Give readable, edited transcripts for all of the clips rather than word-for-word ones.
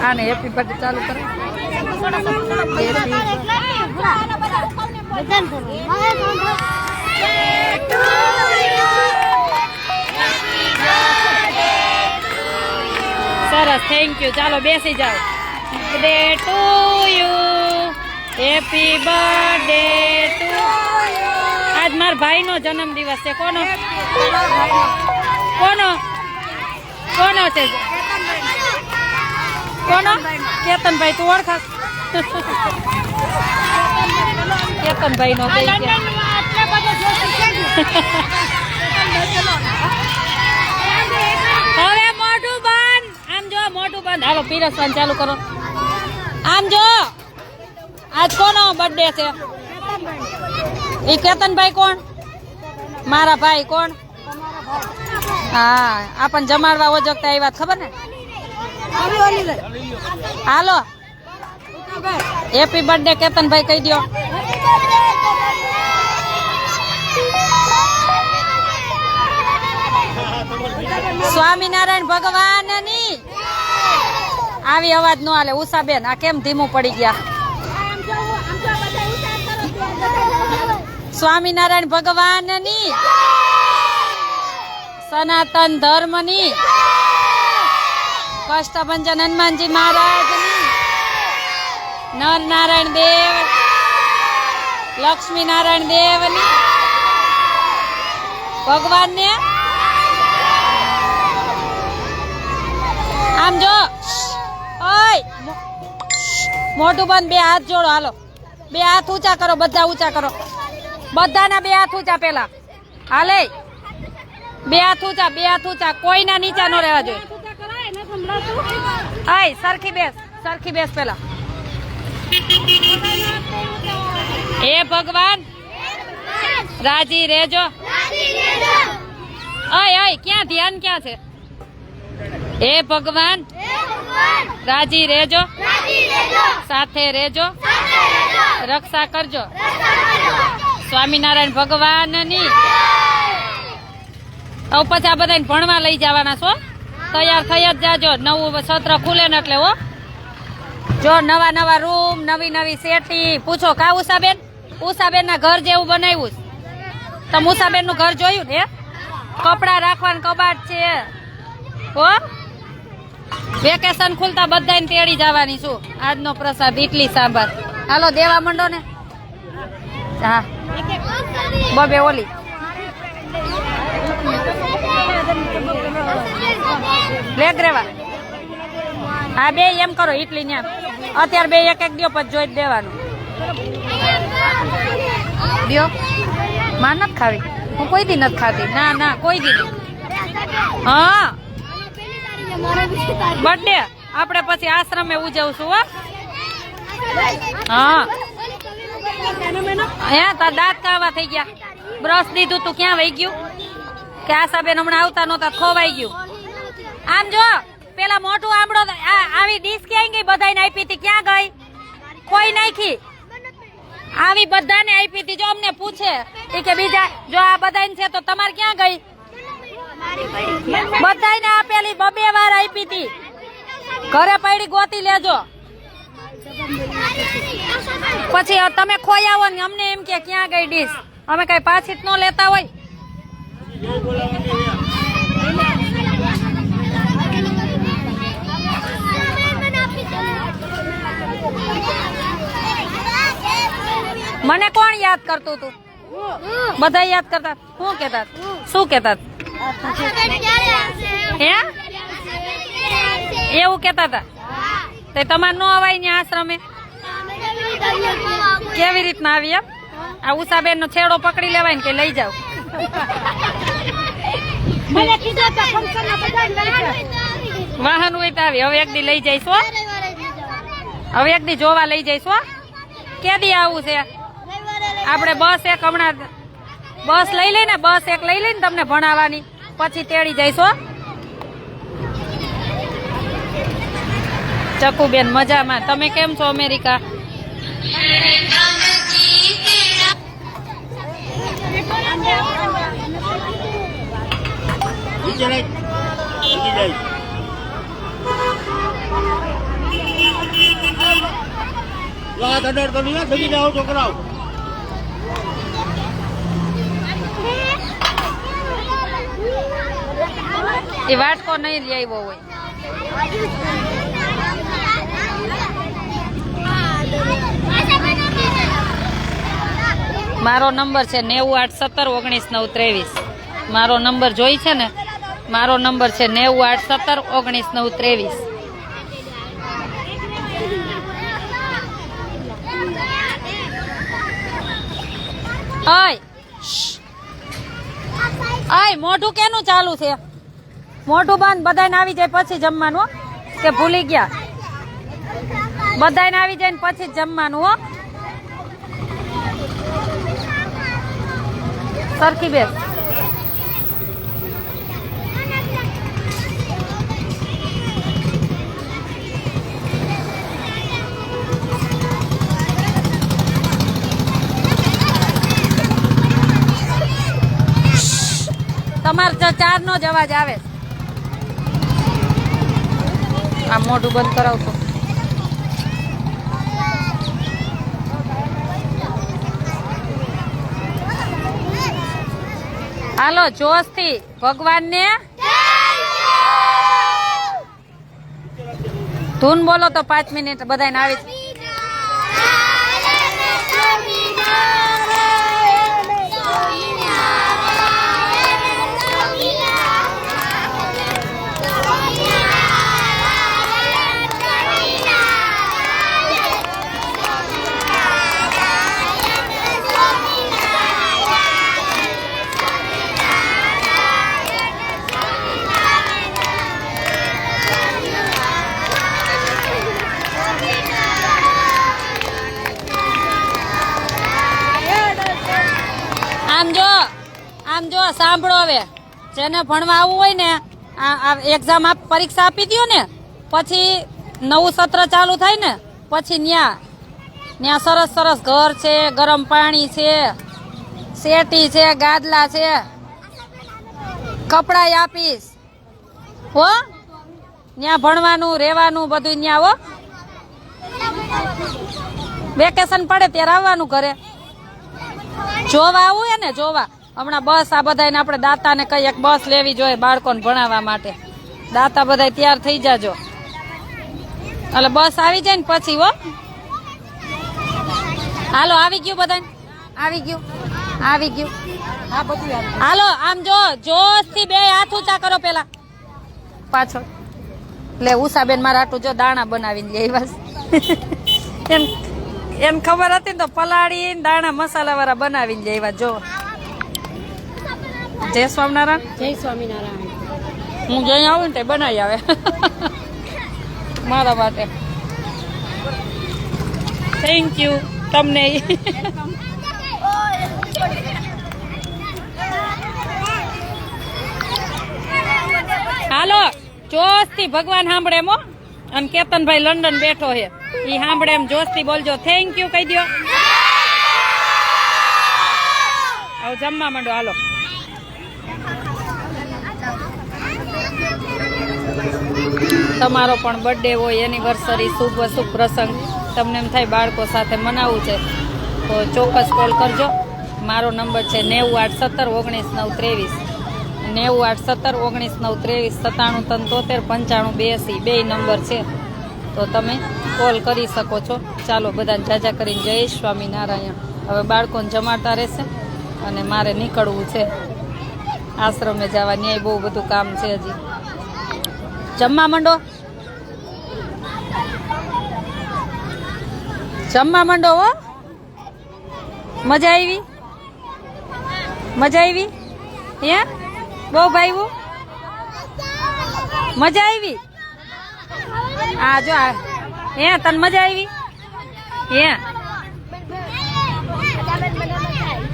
આને happy birthday ચાલુ કરો. સરસ, થેન્ક યુ. ચાલો બેસી જાઓ. Birthday to you, happy birthday to. આજ મારા ભાઈનો જન્મદિવસ છે. કોનો કોનો કોનો છે? કોનો? કેતનભાઈ. તું ઓળખાસ? કેતનભાઈ નો હવે મોઢું બંધ. આમ જો, મોઢું બંધ. હાલો પીરસવાનું ચાલુ કરો. આમ જો, આજ કોનો બર્થડે છે? એ કેતનભાઈ કોણ? મારા ભાઈ. કોણ? હા, આપણને જમાડવા ઓજકતા એ વાત ખબર ને. હાલો હેપી બર્થડે કેતનભાઈ કહી દો. સ્વામિનારાયણ ભગવાનની. આવી અવાજ નો હાલે. ઉષાબેન આ કેમ ધીમું પડી ગયા? સ્વામિનારાયણ ભગવાનની, સનાતન ધર્મની, કષ્ટભંજન હનુમાનજી મહારાજની, નર નારાયણ દેવ, લક્ષ્મી નારાયણ દેવની, ભગવાનને. આમ જો, ઓય મોઢું બંધ. બે હાથ જોડો. હાલો બે હાથ ઊંચા કરો. બધા ઊંચા કરો. બધાના બે હાથ ઊંચા. પેલા હાલે બે હાથ ઊંચા. બે હાથ ઊંચા. કોઈના નીચા નો રહેવા જોઈએ. આય સરખી બેસ. સરખી બેસ. પેલા હે ભગવાન રાજી રેજો. આય આય ક્યાં ધ્યાન ક્યાં છે? હે ભગવાન રાજી રેજો, સાથે રેજો, રક્ષા કરજો. સ્વામિનારાયણ ભગવાનની. હવે પછી આ બધાને ભણવા લઈ જવાના છો. તૈયાર થઈ જ જાજો. નવું સત્ર ખુલે ને એટલે. હો જો, નવા નવા રૂમ, નવી નવી સેટી. પૂછો કા ઉષાબેન? ઉષાબેન ના ઘર જેવું બનાવ્યું. તમે ઉષાબેન નું ઘર જોયું ને? કપડા રાખવાનું કબાટ છે. હો વેકેશન ખુલતા બધાને તેડી જવાની છું. આજનો પ્રસાદ ઇડલી સાંભાર. હાલો દેવા માંડો ને. હા બબે ઓલી લેગ રેવા. હા બે એમ કરો. ઇડલી ન્યા અત્યારે બે એક એક દો પછી જોઈ દેવાનું. દો માં નથી ખાવી. હું કોઈ દી નથી ખાતી. ના ના કોઈ દી નહીં. હા બર્થડે આપણે પછી આશ્રમે ઉજવશું. હો હા હે તાર દાંત કાવા થઈ ગયા. બ્રશ દીધું તું ક્યાં વહી ગયું? કે આશાબેન હમણાં આવતા નહોતા ખોવાઈ ગયું. આમ જો, પેલા મોટું આંબળો આવી ડીશ ક્યાં ગઈ? બધાને આપી હતી. ક્યાં ગઈ? કોઈ નાખી. આવી બધાને આપી હતી. જો અમને પૂછે કે બીજા જો આ બધાને છે તો તમારે ક્યાં ગઈ? બધાને આપેલી. બબે વાર આપી હતી. ઘરે પડી ગોતી લેજો. પછી તમે ખોઈ આવો ને અમને એમ કે ક્યાં ગઈ ડીશ. અમે કઈ પાછી જ ન લેતા હોય. મને કોણ યાદ કરતું તું? બધા યાદ કરતા. શું કેતા? શું કેતા? હે એવું કેતા હતા? તે તમારે નો અવાય ને આશ્રમે? કેવી રીતના આવી? એમ આ ઉષાબેન નો છેડો પકડી લેવાય ને કે લઈ જાવ. વાહન હોય તો આવી. હવે એક દી લઈ જઈશ. હવે એક દી જોવા લઈ જઈશ. કે દી આવું છે? આપણે બસ એક હમણાં બસ લઈ લઈને બસ એક લઈ લઈને તમને ભણાવવાની પછી તેડી જઈશ. ચકુબેન મજામાં. તમે કેમ છો અમેરિકા? એ વાટકો નહીં લઈ આવ્યો હોય. મારો નંબર છે 98171993. મારો નંબર જોઈ છે ને, મારો નંબર છે 98171993. આય મોઢું કેનું ચાલુ છે? મોઢું બંધ. બધાને આવી જાય પછી જમવાનું કે ભૂલી ગયા? બધાને આવી જાય ને પછી જમવાનું હો. સરખી બેસ. તમારે 4 નો જ અવાજ આવે. આ મોઢું બંધ કરાવતો. હાલો જોશ થી ભગવાનને ધૂન બોલો તો 5 મિનિટ બધાને આવી. આમ જો સાંભળો, હવે જેને ભણવા આવવું હોય ને, આ એક્ઝામ પરીક્ષા આપી દો ને, પછી નવું સત્ર ચાલુ થાય ને, પછી ન્યા સરસ સરસ ઘર છે, ગરમ પાણી છે, શેટી છે, ગાદલા છે, કપડા આપીશ હો. ન્યા ભણવાનું રહેવાનું બધું ન્યા હો. વેકેશન પડે ત્યારે આવવાનું ઘરે. જોવા આવું હે ને, જોવા. હમણાં બસ આ બધાને આપણે દાતાને કઈ એક બસ લેવી જોઈએ બાળકોને ભણાવવા માટે. દાતા બધા તૈયાર થઈ જાજો એટલે બસ આવી જાય ને પછી હો. હાલો આવી ગયું બધાને, આવી ગયું. હા બધું હાલો. આમ જો જોશ થી 2 હાથ ઊંચા કરો પેલા પાછળ. લે ઉષાબેન મારા આટલું જો દાણા બનાવીને લે બસ. એમ ખબર હતી ને તો પલાળી દાણા મસાલા વાળા બનાવીને લેવા. જો જય સ્વામિનારાયણ. જય સ્વામિનારાયણ. હું જઈ આવું ને તે બનાવી આવે મારા માટે. થેન્ક યુ તમને. હાલો જોશ થી ભગવાન સાંભળે એમ હો. અને કેતનભાઈ લંડન બેઠો છે, ઈ સાંભળે એમ જોશ થી બોલજો. થેન્ક યુ કહી દો. હવે જમવા માંડો. હાલો તમારો પણ બર્થડે હોય, એનિવર્સરી, શુભ પ્રસંગ તમને એમ થાય બાળકો સાથે મનાવવું છે તો ચોક્કસ કોલ કરજો. મારો નંબર છે 98171993. 98171993 97 73 95 82 નંબર છે, તો તમે કોલ કરી શકો છો. ચાલો બધાને જાજા કરીને જય સ્વામિનારાયણ. હવે બાળકોને જમાડતા રહેશે અને મારે નીકળવું છે આશ્રમે જવા. ન્યાય બહુ બધું કામ છે હજી. જમવા માંડો, જમવા માંડો હો. મજા આવી? મજા આવી? હે બહુ ભાઈવું? મજા આવી? આ જો હે તને મજા આવી? હે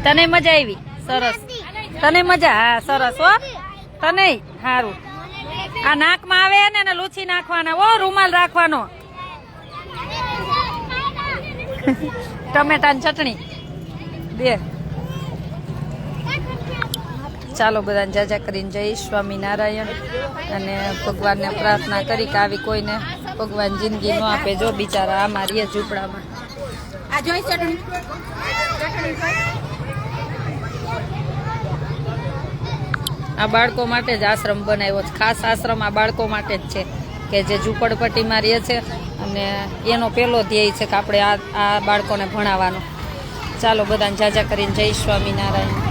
તને મજા આવી? સરસ. તને મજા? હા સરસ હો. તને સારું. આ નાકમાં આવે ને એને લૂછી નાખવાના હો, રૂમાલ રાખવાનો. ટમેટાની ચટણી 2. ચાલો બધાને જાજા કરીને જય સ્વામિનારાયણ. અને ભગવાનને પ્રાર્થના કરી કે આવી કોઈને ભગવાન જિંદગી ન આપે. જો બિચારા આમાં રીએ ઝૂંપડામાં. આ જોઈ ચટણી આ બાળકો માટે જ આશ્રમ બનાવ્યો છે. ખાસ આશ્રમ આ બાળકો માટે જ છે કે જે ઝૂંપડપટ્ટીમાં રહે છે અને એનો પહેલો ધ્યેય છે કે આપણે આ બાળકોને ભણાવવાનો. ચાલો બધાને જાજા કરીને જય સ્વામિનારાયણ.